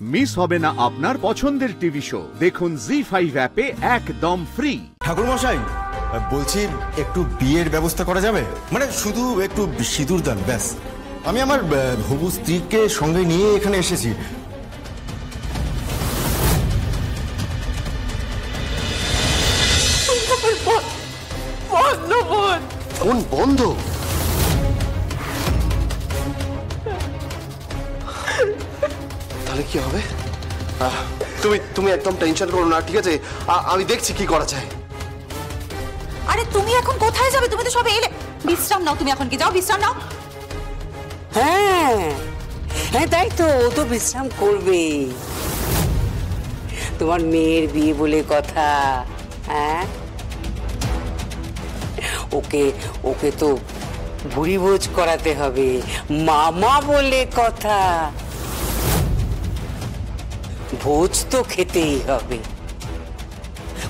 Miss হবে না আপনার পছন্দের টিভি শো। দেখুন জি5 অ্যাপে একদম ফ্রি। ঠাকুর মশাই বলছি, একটু বিয়ের ব্যবস্থা করা যাবে? মানে শুধু একটু সিঁদুর দান, ব্যাস। আমি আমার হবু স্ত্রীকে সঙ্গে নিয়ে এখানে এসেছি। ফোন বন্ধ? তাহলে কি হবে? তুমি একদম টেনশন করো না, ঠিক আছে? আমি দেখছি কি করা যায়। আরে তুমি এখন কোথায় যাবে? তুমি তো সবে এলে। বিশ্রাম নাও, তুমি এখন কি যাও, বিশ্রাম নাও। হ্যাঁ হ্যাঁ, তাই তো, ও তো বিশ্রাম করবে। তোমার মেয়ের বিয়ে বলে কথা। হ্যাঁ, ওকে ওকে তো ভুরি ভোজ করাতে হবে, মামা বলে কথা। ভোজ তো খেতেই হবে।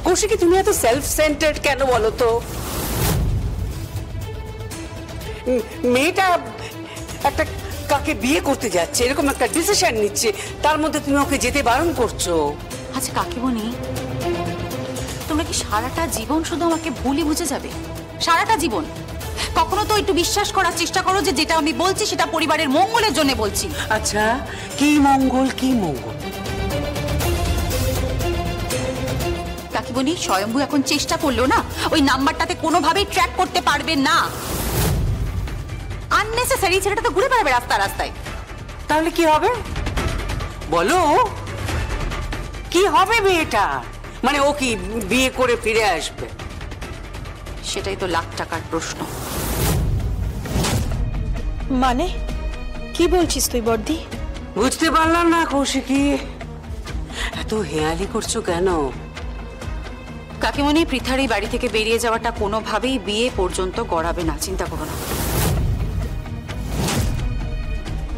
কৌশিকী, তুমি এত সেলফ সেন্টার্ড কেন বলো তো? মেয়েটা একটা কাকে বিয়ে করতে যাচ্ছে, এরকম একটা ডিসিশন নিচ্ছে, তার মধ্যে তুমি ওকে যেতে বারণ করছো। আচ্ছা কাকিমণি, তোমরা কি সারাটা জীবন শুধু আমাকে ভুলই বুঝে যাবে? সারাটা জীবন? কখনো তো একটু বিশ্বাস করার চেষ্টা করো যে যেটা আমি বলছি সেটা পরিবারের মঙ্গলের জন্য বলছি। আচ্ছা, কি মঙ্গল, কি মঙ্গল? কাকিমণি, স্বয়ম্ভু এখন চেষ্টা করলো না, ওই নাম্বারটাতে কোনোভাবেই ট্র্যাক করতে পারবে না। আননেসেসারি ছেলেটা তো ঘুরে বেড়াবে রাস্তা রাস্তায়। তাহলে কি হবে বলো? কি হবে মেয়েটা? মানে ও কি বিয়ে করে ফিরে আসবে? সেটাই তো লাখ টাকার প্রশ্ন। মানে কি বলছিস তুই বর্দি? বুঝতে পারলাম না কৌশিকী, এত হেয়ালি করছো কেন? কাকিমণি, পৃথার এই বাড়ি থেকে বেরিয়ে যাওয়াটা কোনোভাবেই বিয়ে পর্যন্ত গড়াবে না, চিন্তা করো না।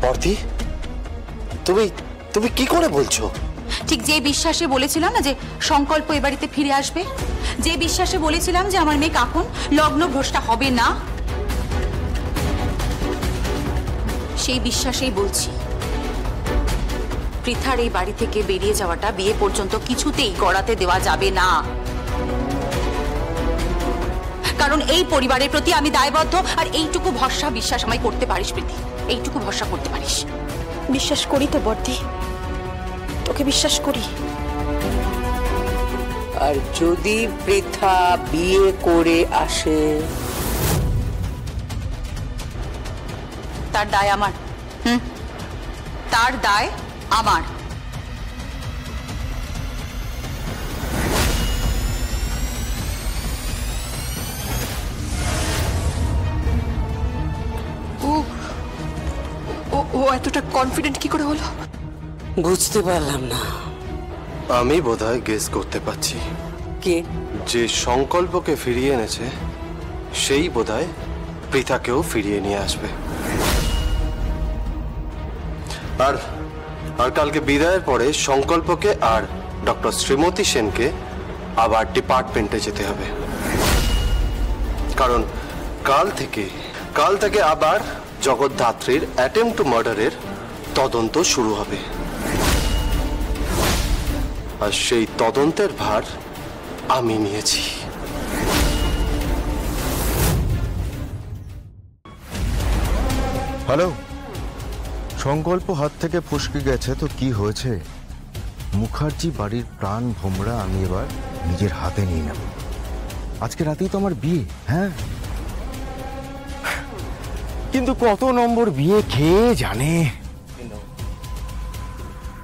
বর্দি, তুমি কি করে বলছো? ঠিক যে বিশ্বাসে বলেছিলাম না যে সংকল্প এ বাড়িতে ফিরে আসবে, যে বিশ্বাসে বলেছিলাম যে আমার মেয়ে কাকুন লগ্ন ভ্রষ্টা হবে না, সেই বিশ্বাসেই বলছি পৃথার এই বাড়ি থেকে বেরিয়ে যাওয়াটা বিয়ে পর্যন্ত কিছুতেই গড়াতে দেওয়া যাবে না। কারণ এই পরিবারের প্রতি আমি দায়বদ্ধ, আর এইটুকু ভরসা বিশ্বাস আমায় করতে পারিস প্রীতি, এইটুকু ভরসা করতে পারিস। বিশ্বাস করি তো বর্দি, তোকে বিশ্বাস করি। আর যদি পৃথা বিয়ে করে আসে, তার দায় আমার। তার দায় আমার। ও এতটা কনফিডেন্ট কি করে হলো? বুঝতে পারলাম না। আমি বোধহয় গেস করতে পারছি। কে? যে সংকল্পকে ফিরিয়ে এনেছে সেই বোধহয় পৃথাকেও ফিরিয়ে নিয়ে আসবে। আর কালকে বিদায়ের পরে সংকল্পকে আর ডক্টর শ্রীমতী সেনকে আবার ডিপার্টমেন্টে যেতে হবে, কারণ কাল থেকে আবার জগদ্ধাত্রীর অ্যাটেম্প টু মার্ডারের তদন্ত শুরু হবে। আর সেই তদন্তের ভার আমি নিয়েছি। হ্যালো, সংকল্প হাত থেকে ফসকে গেছে তো কি হয়েছে? মুখার্জি বাড়ির প্রাণ ভোমরা আমি এবার নিজের হাতে নিয়ে নেব। আজকে রাতেই তো আমার বিয়ে। হ্যাঁ, কিন্তু কত নম্বর বিয়ে খেয়ে জানে।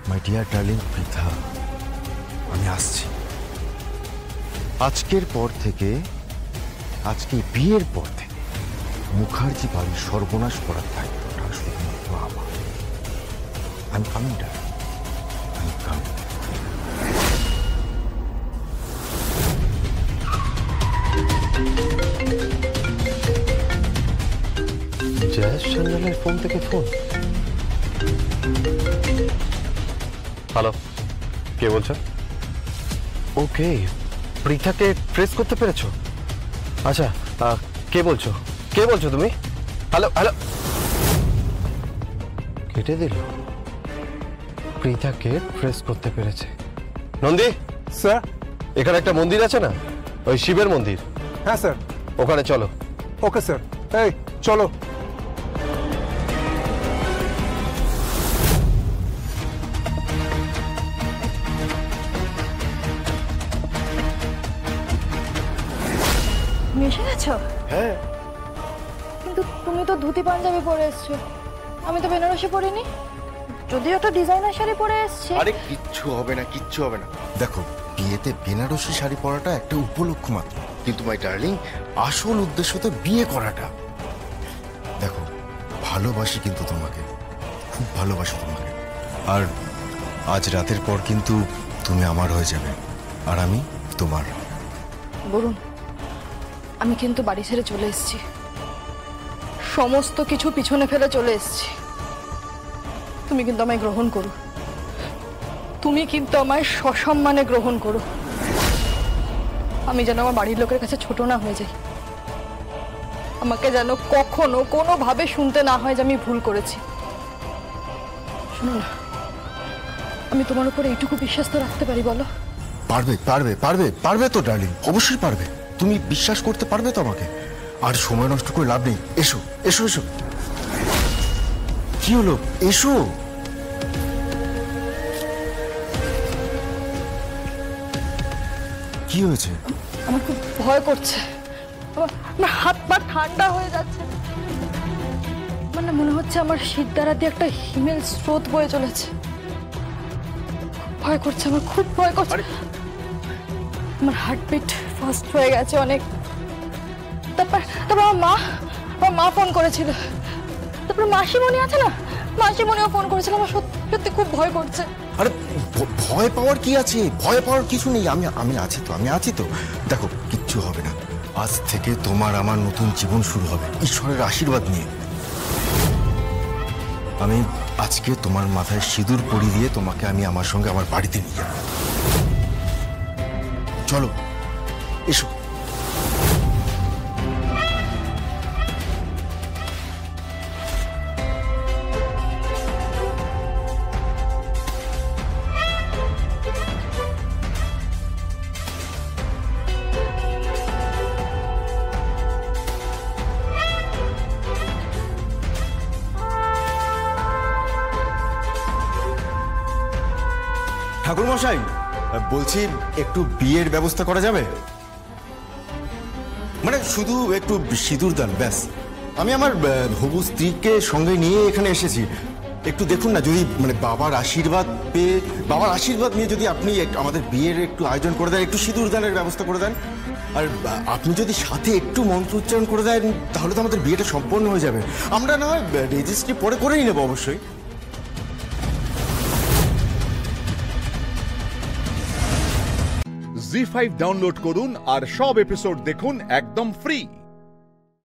মাই ডিয়ার ডার্লিং পৃথা, আমি আসছি। আজকের পর থেকে, আজকে বিয়ের পর থেকে মুখার্জি বাড়ির সর্বনাশ করার দায়িত্বটা শুধুমাত্র আমার। আমি কামিং ডার্লিং, আমি কামিং। জয়েশ সান্যালের ফোন থেকে ফোন। হ্যালো, কে বলছো? ওকে, পৃথাকে ট্রেস করতে পেরেছো? আচ্ছা, কে বলছো তুমি? হ্যালো, কেটে দিল। প্রীতাকে ট্রেস করতে পেরেছে। নন্দী, স্যার। এখানে একটা মন্দির আছে না, ওই শিবের মন্দির, হ্যাঁ স্যার। ওখানে চলো। ওকে স্যার, এই চলো। তুমি এসে গেছো? হ্যাঁ। কিন্তু তুমি তো ধুতি পাঞ্জাবি পরে এসছো, আমি তো বেনারসি পরিনি, যদিও একটা ডিজাইনার শাড়ি পরে এসছি। আরে কিচ্ছু হবে না, কিচ্ছু হবে না। দেখো, বিয়েতে বেনারসি শাড়ি পরাটা একটা উপলক্ষ মাত্র, কিন্তু মাই ডার্লিং, আসল উদ্দেশ্য তো বিয়ে করাটা। দেখো, ভালোবাসি কিন্তু তোমাকে, খুব ভালোবাসি তোমাকে। আর আজ রাতের পর কিন্তু তুমি আমার হয়ে যাবে, আর আমি তোমার। বলুন, আমি কিন্তু বাড়ি ছেড়ে চলে এসেছি, সমস্ত কিছু পিছনে ফেলে চলে এসেছি। তুমি কিন্তু আমায় গ্রহণ করো, তুমি কিন্তু আমায় সসম্মানে গ্রহণ করো। আমি যেন আমার বাড়ির লোকের কাছে ছোট না হয়ে যাই, আমাকে যেন কখনো কোনোভাবে শুনতে না হয় যে আমি ভুল করেছি। শোনো না, আমি তোমার উপর এইটুকু বিশ্বাস তো রাখতে পারি, বলো? পারবে পারবে পারবে পারবে তো ডার্লিং, অবশ্যই পারবে। তুমি বিশ্বাস করতে পারবে তো আমাকে। আর সময় নষ্ট করে লাভ নেই, এসো এসো এসো। কি হলো, এসো। কি হয়েছে? আমার খুব ভয় করছে, আমার হাত পা ঠান্ডা হয়ে যাচ্ছে, মানে মনে হচ্ছে আমার শীত দ্বারা দিয়ে একটা হিমেল স্রোত বয়ে চলেছে। ভয় করছে, আমার খুব ভয় করছে। আমার হার্টবিট ফাস্ট হয়ে গেছে অনেক। তারপর আমার মা ফোন করেছিল, তারপর মাসিমণি আছে না, মাসিমণিও ফোন করেছিল। আমার সত্যি খুব ভয় করছে। আরে ভয় পাওয়ার কি আছে, ভয় পাওয়ার কিছু নেই, আমি আছি তো, আমি আছি তো। দেখো, কিচ্ছু হবে না। আজ থেকে তোমার আমার নতুন জীবন শুরু হবে ঈশ্বরের আশীর্বাদ নিয়ে। আমি আজকে তোমার মাথায় সিঁদুর পরিয়ে দিয়ে তোমাকে আমি আমার সঙ্গে আমার বাড়িতে নিয়ে যাব। চলো, এসো। ঠাকুর মশাই, বলছি একটু বিয়ের ব্যবস্থা করা যাবে? মানে শুধু একটু সিঁদুর দান, ব্যাস। আমি আমার হবু স্ত্রীকে সঙ্গে নিয়ে এখানে এসেছি। একটু দেখুন না, যদি মানে বাবার আশীর্বাদ পেয়ে, বাবার আশীর্বাদ নিয়ে যদি আপনি আমাদের বিয়ের একটু আয়োজন করে দেন, একটু সিঁদুর দানের ব্যবস্থা করে দেন, আর আপনি যদি সাথে একটু মন্ত্র উচ্চারণ করে দেন, তাহলে তো আমাদের বিয়েটা সম্পন্ন হয়ে যাবে। আমরা না হয় রেজিস্ট্রি পরে করেই নেবো অবশ্যই। জি5 ডাউনলোড করুন আর সব এপিসোড দেখুন একদম ফ্রি।